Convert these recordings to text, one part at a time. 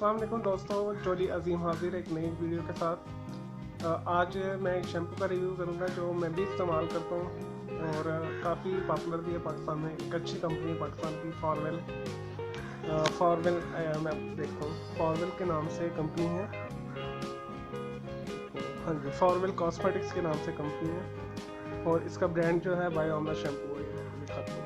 अस्सलाम वालेकुम दोस्तों, जोली अजीम हाजिर एक नई वीडियो के साथ। आज मैं एक शैम्पू का रिव्यू करूंगा जो मैं भी इस्तेमाल करता हूं और काफ़ी पॉपुलर भी है पाकिस्तान में। एक अच्छी कंपनी है पाकिस्तान की, फॉरवेल। मैं देखता हूँ, फॉरवेल के नाम से कंपनी है। हाँ जी, फॉरवेल कॉस्मेटिक्स के नाम से कंपनी है और इसका ब्रांड जो है बाय ऑमला शैम्पू है। दिखाता हूँ,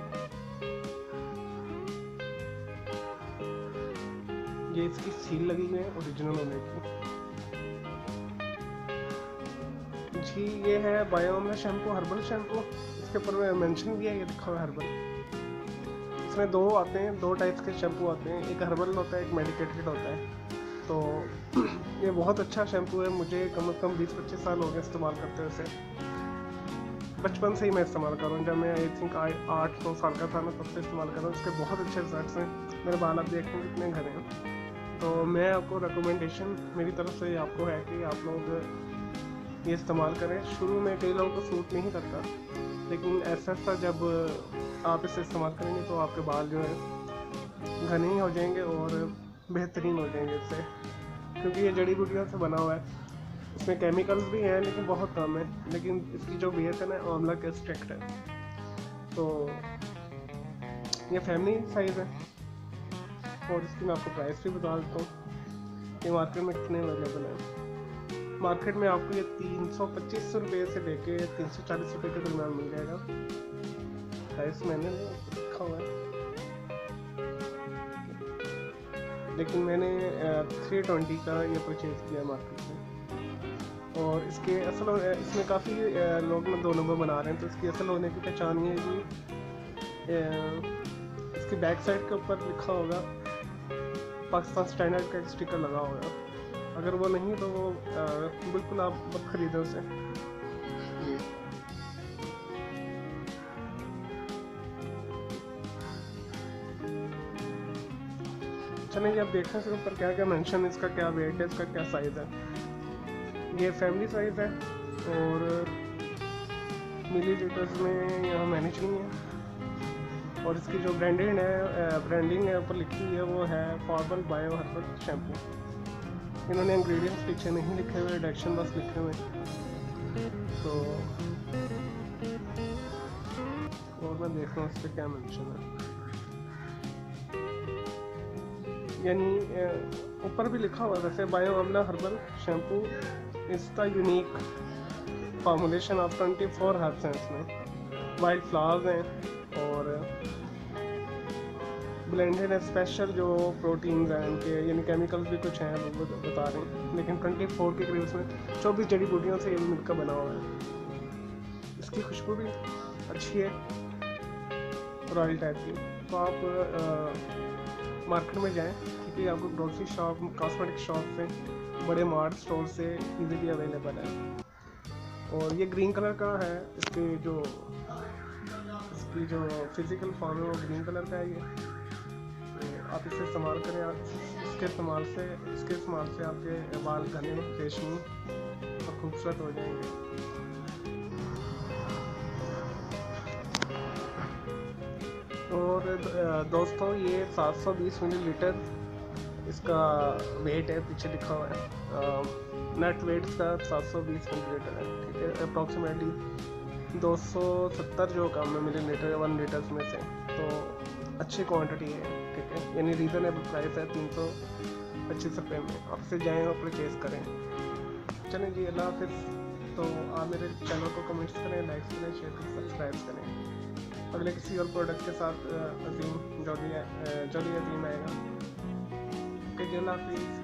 ये इसकी सील लगी हुई है ओरिजिनल होने की। जी, ये है बाय ऑमला शैम्पू, हर्बल शैम्पू। इसके ऊपर मेंशन भी है, ये लिखा हुआ है हर्बल। इसमें दो आते हैं, दो टाइप्स के शैम्पू आते हैं, एक हर्बल होता है, एक मेडिकेटेड होता है। तो ये बहुत अच्छा शैम्पू है, मुझे कम से कम 20-25 साल हो गए इस्तेमाल करते हुए इसे। बचपन से ही मैं इस्तेमाल कर रहा हूँ, जब मैं आई थिंक 8-9 साल का था ना, तब से इस्तेमाल कर रहा हूँ। इसके बहुत अच्छे रिजल्ट्स हैं। मेरे बाल आप देखते हैं कितने घने हैं। तो मैं आपको रिकमेंडेशन मेरी तरफ से आपको है कि आप लोग ये इस्तेमाल करें। शुरू में कई लोगों को सूट नहीं करता, लेकिन ऐसा जब आप इसे इस्तेमाल करेंगे तो आपके बाल जो है घने ही हो जाएंगे और बेहतरीन हो जाएंगे इससे, क्योंकि ये जड़ी बूटियों से बना हुआ है। इसमें केमिकल्स भी हैं लेकिन बहुत कम है, लेकिन इसकी जो बेस है ना आंवला के एक्सट्रैक्ट है। तो ये फैमिली साइज़ है और इसकी मैं आपको प्राइस भी बता देता हूँ कि मार्केट में कितने अवेलेबल है। मार्केट में आपको ये 325 रुपये से लेके 340 रुपये के दरम्यान मिल जाएगा। प्राइस मैंने लिखा हुआ है, लेकिन मैंने 320 का ये परचेज़ किया मार्केट में। और इसके असल इसमें काफ़ी लोग ना 2 नंबर बना रहे हैं। तो इसकी असल होने की पहचान ये है कि इसकी बैक साइड के ऊपर लिखा होगा पाकिस्तान स्टैंडर्ड का एक स्टिकर लगा होगा। अगर वो नहीं तो वो बिल्कुल आप मत खरीदो उसे। चलें जी, आप देखते हैं इसके ऊपर क्या क्या मेंशन है, इसका क्या वेट है, इसका क्या साइज़ है। ये फैमिली साइज़ है और मिलीलीटर्स में यहाँ मैनेज नहीं है। और इसकी जो ब्रांडिंग है ऊपर लिखी हुई है वो है फॉरवेल बायो हर्बल शैम्पू। इन्होंने इंग्रेडिएंट्स पीछे नहीं लिखे हुए, डायरेक्शन बस लिखे हुए। तो और मैं देख रहा हूँ इस पर क्या मेंशन है, यानी ऊपर भी लिखा हुआ वैसे बायो आंवला herbal shampoo is the unique formulation of 24 herbs हैं। इसमें वाइल्ड फ्लावर्स हैं और ब्लेंडेड है स्पेशल जो प्रोटीन्स हैं इनके, यानी केमिकल्स भी कुछ हैं वो बता रहे हैं, लेकिन 24 के करीब इसमें 24 जड़ी बूटियों से ये भी मिलकर बना हुआ है। इसकी खुशबू भी अच्छी है, रॉयल टाइप की। तो आप मार्केट में जाएं, क्योंकि आपको ग्रोसरी शॉप, कॉस्मेटिक शॉप से, बड़े मार्ट स्टोर से इजीली अवेलेबल है। और ये ग्रीन कलर का है, इसकी जो फिज़िकल फॉर्म है वो ग्रीन कलर का है। ये आप इसे इस्तेमाल करें, इसके इस्तेमाल से आपके बाल घने, रेशमी और खूबसूरत हो जाएंगे। और दोस्तों ये 720 मिलीलीटर इसका वेट है, पीछे लिखा हुआ है। नेट वेट इसका 720 मिलीलीटर है, ठीक है। अप्रॉक्सीमेटली 270 जो काम है मिलीलीटर 1 लीटर में से, तो अच्छी क्वांटिटी है, ठीक है। यानी रीज़नेबल प्राइस है 325 रुपये में। आप से जाएँ और परचेज़ करें। चलें जी, अल्लाह हाफिज़। तो आप मेरे चैनल को कमेंट्स करें, लाइक करें, शेयर करें, सब्सक्राइब करें। अगले किसी और प्रोडक्ट के साथ जोली अजीम आएगा। ओके जी, अल्लाह हाफिज़।